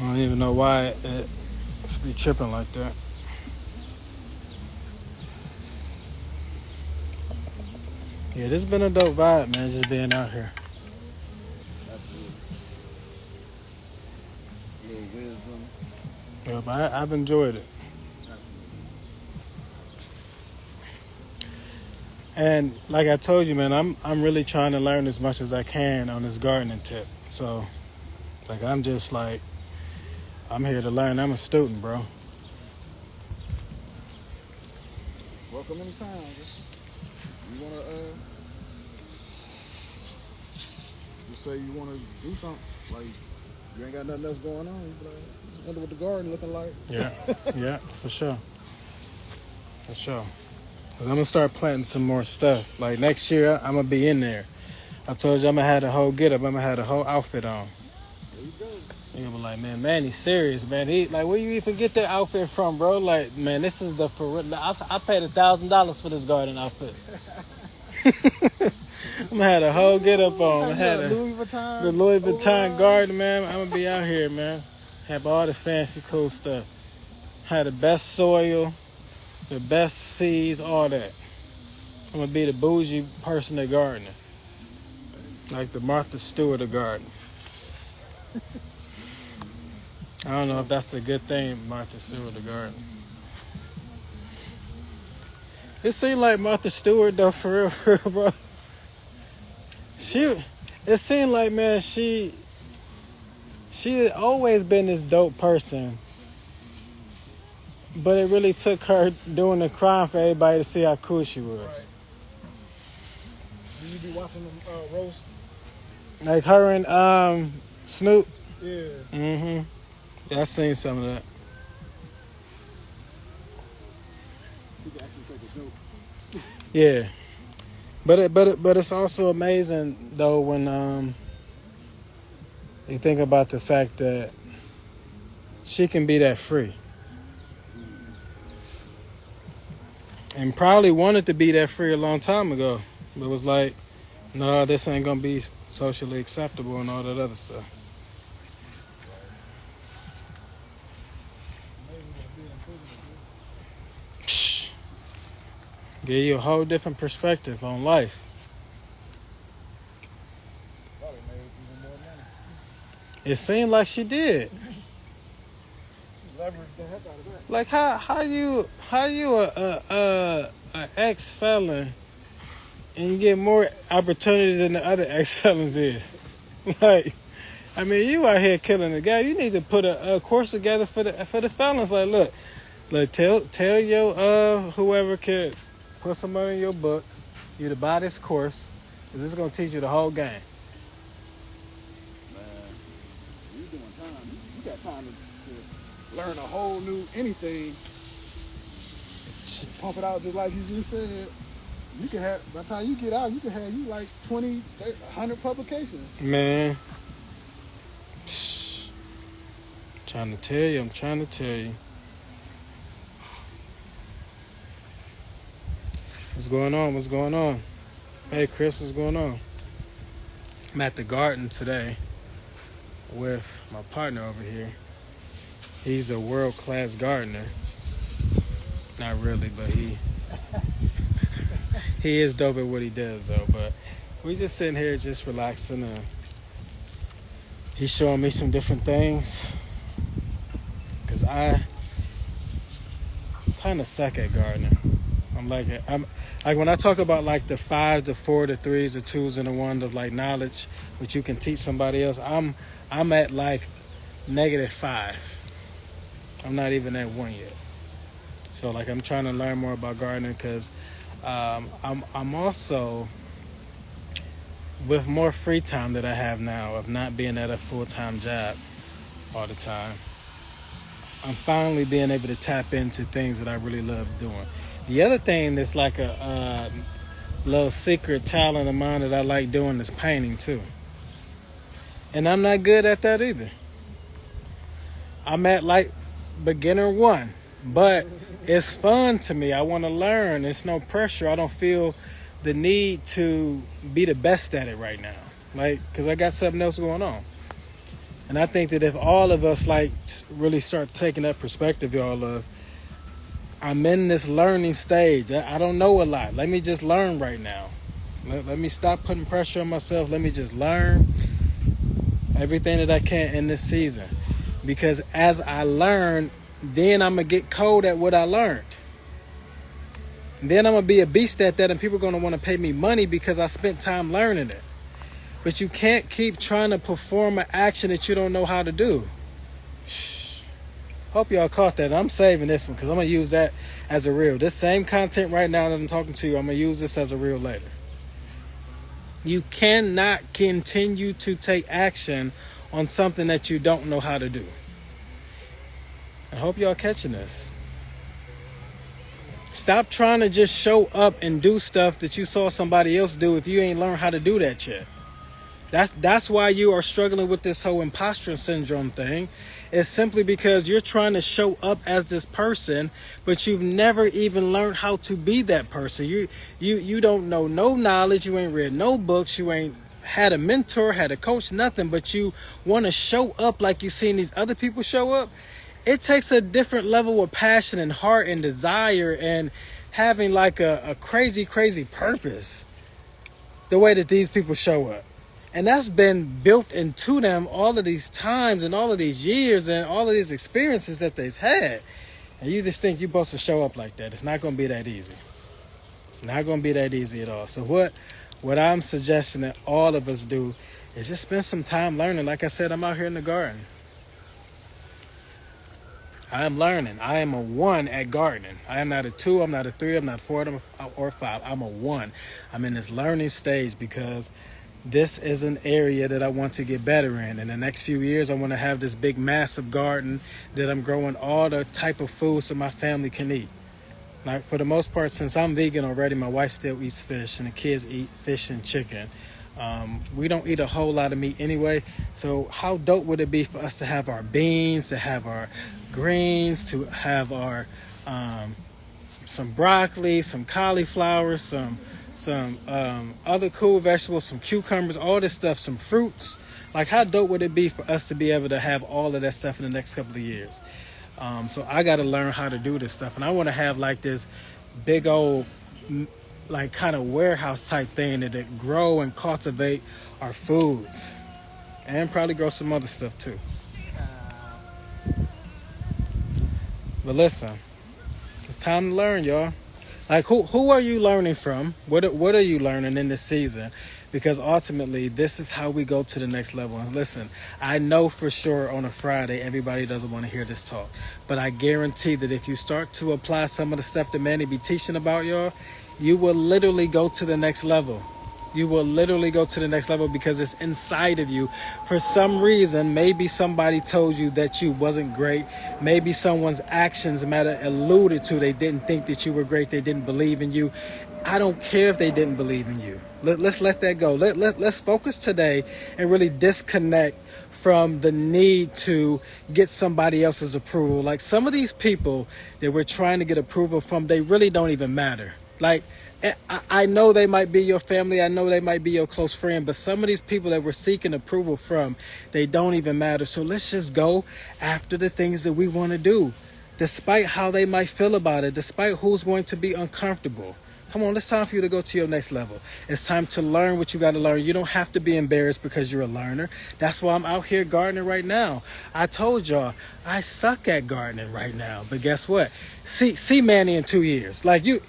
don't even know why it be tripping like that. Yeah, this has been a dope vibe, man, just being out here. A little wisdom. Yeah, but I've enjoyed it. And like I told you, man, I'm really trying to learn as much as I can on this gardening tip. So, like, I'm just like, I'm here to learn. I'm a student, bro. Welcome anytime. You wanna just say you wanna do something, like you ain't got nothing else going on, you be like, I wonder what the garden looking like. Yeah, yeah, for sure. For sure. Cause I'm gonna start planting some more stuff. Like next year, I'm gonna be in there. I told you I'm gonna have the whole get up. I'm gonna have the whole outfit on. There you go. You're gonna be like, man, Manny's serious, man. He like, where you even get that outfit from, bro? Like, man, this is the for real. I paid $1,000 for this garden outfit. I'm gonna have the whole get up on. I had Louis Vuitton. the Louis Vuitton garden, man. I'm gonna be out here, man. Have all the fancy, cool stuff. Have the best soil, the best seeds, all that. I'm gonna be the bougie person at gardening, like the Martha Stewart of gardening. I don't know if that's a good thing, Martha Stewart of gardening. It seemed like Martha Stewart though, for real, bro. It seemed like, man, she had always been this dope person, but it really took her doing the crime for everybody to see how cool she was. Right. Do you be watching them roast? Like her and Snoop. Yeah. Mm-hmm. Yeah, I seen some of that. She can actually take a joke. Yeah, but it's also amazing though when you think about the fact that she can be that free, and probably wanted to be that free a long time ago, but was like, no, this ain't gonna be socially acceptable and all that other stuff. Give you a whole different perspective on life. Probably made even more money. It seemed like she did. Leveraged the heck out of that. Like how you a ex-felon and you get more opportunities than the other ex-felons is. Like, I mean, you out here killing the guy. You need to put a course together for the felons. Like, look, tell your whoever could put some money in your books, you to buy this course, because this is gonna teach you the whole game. Man, you doing time. You got time to learn a whole new anything. Pump it out just like you just said. You can have, by the time you get out, you can have you like 20, 30, 100 publications. Man, I'm trying to tell you. What's going on? Hey, Chris, what's going on? I'm at the garden today with my partner over here. He's a world-class gardener. Not really, but he is dope at what he does, though. But we just sitting here just relaxing. He's showing me some different things. Because I kind of suck at gardening. I'm like when I talk about like the 5, the 4, the 3s, the 2s, and the 1 of like knowledge, which you can teach somebody else. I'm at like -5. I'm not even at 1 yet. So like I'm trying to learn more about gardening because I'm also, with more free time that I have now of not being at a full-time job all the time, I'm finally being able to tap into things that I really love doing. The other thing that's like a little secret talent of mine that I like doing is painting too. And I'm not good at that either. I'm at like beginner 1, but it's fun to me. I want to learn. It's no pressure. I don't feel the need to be the best at it right now. Like, because I got something else going on. And I think that if all of us like really start taking that perspective, y'all, of I'm in this learning stage. I don't know a lot. Let me just learn right now. Let me stop putting pressure on myself. Let me just learn everything that I can in this season. Because as I learn, then I'm going to get cold at what I learned. And then I'm going to be a beast at that, and people are going to want to pay me money because I spent time learning it. But you can't keep trying to perform an action that you don't know how to do. Hope y'all caught that. I'm saving this one because I'm going to use that as a reel. This same content right now that I'm talking to you, I'm going to use this as a reel later. You cannot continue to take action on something that you don't know how to do. I hope y'all catching this. Stop trying to just show up and do stuff that you saw somebody else do if you ain't learned how to do that yet. That's why you are struggling with this whole imposter syndrome thing. It's simply because you're trying to show up as this person, but you've never even learned how to be that person. You don't know no knowledge. You ain't read no books. You ain't had a mentor, had a coach, nothing. But you want to show up like you've seen these other people show up. It takes a different level of passion and heart and desire and having like a crazy, crazy purpose the way that these people show up. And that's been built into them all of these times and all of these years and all of these experiences that they've had. And you just think you're supposed to show up like that. It's not going to be that easy. It's not going to be that easy at all. So what I'm suggesting that all of us do is just spend some time learning. Like I said, I'm out here in the garden. I am learning. I am a 1 at gardening. I am not a 2. I'm not a 3. I'm not 4 or 5. I'm a 1. I'm in this learning stage because this is an area that I want to get better in. In the next few years, I want to have this big, massive garden that I'm growing all the type of foods that my family can eat. Like for the most part, since I'm vegan already, my wife still eats fish and the kids eat fish and chicken. We don't eat a whole lot of meat anyway. So how dope would it be for us to have our beans, to have our greens, to have our some broccoli, some cauliflower, some other cool vegetables, some cucumbers, all this stuff, some fruits. Like how dope would it be for us to be able to have all of that stuff in the next couple of years? So I got to learn how to do this stuff. And I want to have like this big old like kind of warehouse type thing that grow and cultivate our foods and probably grow some other stuff too. But listen, it's time to learn, y'all. Like who are you learning from? What are you learning in this season? Because ultimately, this is how we go to the next level. And listen, I know for sure on a Friday, everybody doesn't want to hear this talk. But I guarantee that if you start to apply some of the stuff that Manny be teaching about, y'all, you will literally go to the next level. You will literally go to the next level because it's inside of you. For some reason, maybe somebody told you that you wasn't great. Maybe someone's actions might have alluded to they didn't think that you were great. They didn't believe in you. I don't care if they didn't believe in you. Let's let that go. Let's focus today and really disconnect from the need to get somebody else's approval. Like some of these people that we're trying to get approval from, they really don't even matter. Like, I know they might be your family. I know they might be your close friend. But some of these people that we're seeking approval from, they don't even matter. So let's just go after the things that we want to do, despite how they might feel about it, despite who's going to be uncomfortable. Come on, it's time for you to go to your next level. It's time to learn what you got to learn. You don't have to be embarrassed because you're a learner. That's why I'm out here gardening right now. I told y'all, I suck at gardening right now. But guess what? See Manny in 2 years. Like, you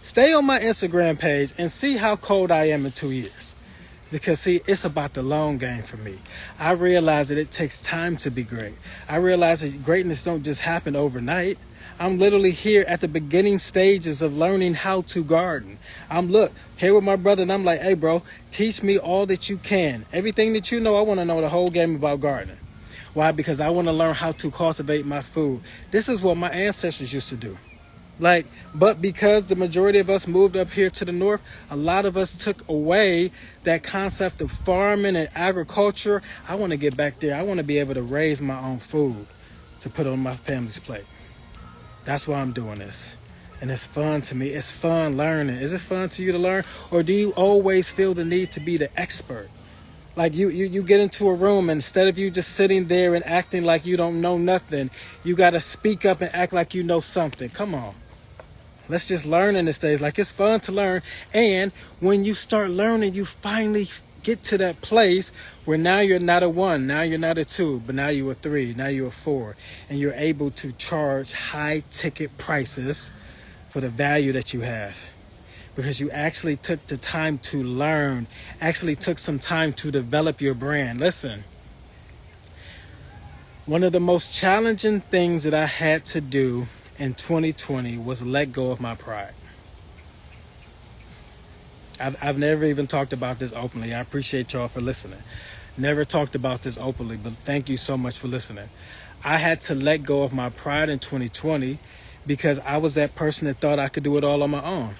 stay on my Instagram page and see how cold I am in 2 years. Because, see, it's about the long game for me. I realize that it takes time to be great. I realize that greatness don't just happen overnight. I'm literally here at the beginning stages of learning how to garden. I'm here with my brother and I'm like, hey bro, teach me all that you can. Everything that you know, I want to know the whole game about gardening. Why? Because I want to learn how to cultivate my food. This is what my ancestors used to do. But because the majority of us moved up here to the north, a lot of us took away that concept of farming and agriculture. I want to get back there. I want to be able to raise my own food to put on my family's plate. That's why I'm doing this. And it's fun to me. It's fun learning. Is it fun to you to learn? Or do you always feel the need to be the expert? Like you get into a room, and instead of you just sitting there and acting like you don't know nothing, you got to speak up and act like you know something. Come on. Let's just learn in this stage. Like, it's fun to learn. And when you start learning, you finally get to that place where now you're not a 1, now you're not a 2, but now you're a 3, now you're a 4. And you're able to charge high ticket prices for the value that you have. Because you actually took the time to learn, actually took some time to develop your brand. Listen, one of the most challenging things that I had to do in 2020 was let go of my pride. I've never even talked about this openly. I appreciate y'all for listening. Never talked about this openly, but thank you so much for listening. I had to let go of my pride in 2020 because I was that person that thought I could do it all on my own.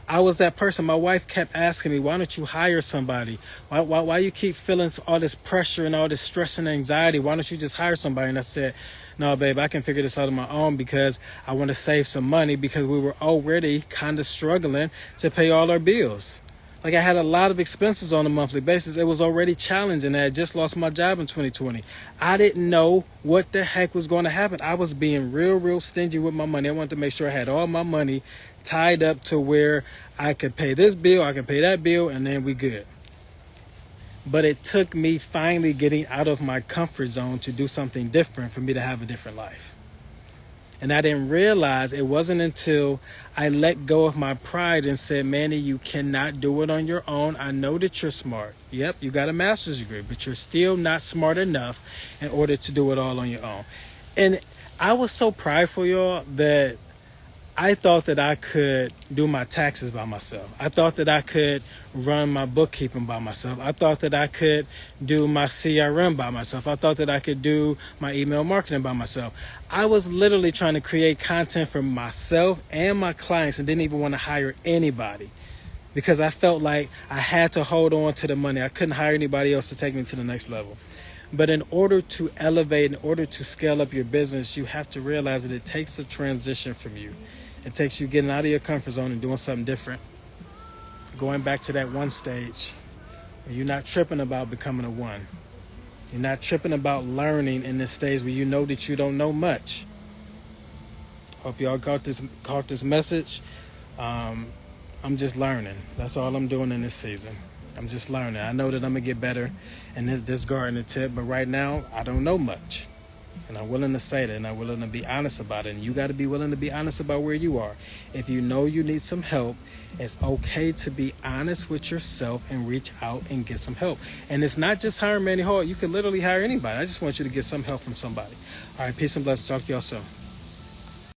I was that person. My wife kept asking me, why don't you hire somebody? Why you keep feeling all this pressure and all this stress and anxiety? Why don't you just hire somebody? And I said, no, babe, I can figure this out on my own because I want to save some money because we were already kind of struggling to pay all our bills. Like, I had a lot of expenses on a monthly basis. It was already challenging. I had just lost my job in 2020. I didn't know what the heck was going to happen. I was being real stingy with my money. I wanted to make sure I had all my money tied up to where I could pay this bill, I could pay that bill, and then we good. But it took me finally getting out of my comfort zone to do something different for me to have a different life. And I didn't realize it wasn't until I let go of my pride and said, Manny, you cannot do it on your own. I know that you're smart. Yep, you got a master's degree, but you're still not smart enough in order to do it all on your own. And I was so prideful, y'all, that I thought that I could do my taxes by myself. I thought that I could run my bookkeeping by myself. I thought that I could do my CRM by myself. I thought that I could do my email marketing by myself. I was literally trying to create content for myself and my clients and didn't even want to hire anybody because I felt like I had to hold on to the money. I couldn't hire anybody else to take me to the next level. But in order to elevate, in order to scale up your business, you have to realize that it takes a transition from you. It takes you getting out of your comfort zone and doing something different. Going back to that 1 stage. You're not tripping about becoming a 1. You're not tripping about learning in this stage where you know that you don't know much. Hope y'all caught this message. I'm just learning. That's all I'm doing in this season. I'm just learning. I know that I'm going to get better in this gardening tip, but right now I don't know much. And I'm willing to say that, and I'm willing to be honest about it. And you got to be willing to be honest about where you are. If you know you need some help, it's okay to be honest with yourself and reach out and get some help. And it's not just hiring Manny Hall. You can literally hire anybody. I just want you to get some help from somebody. All right, peace and blessings. Talk to y'all soon.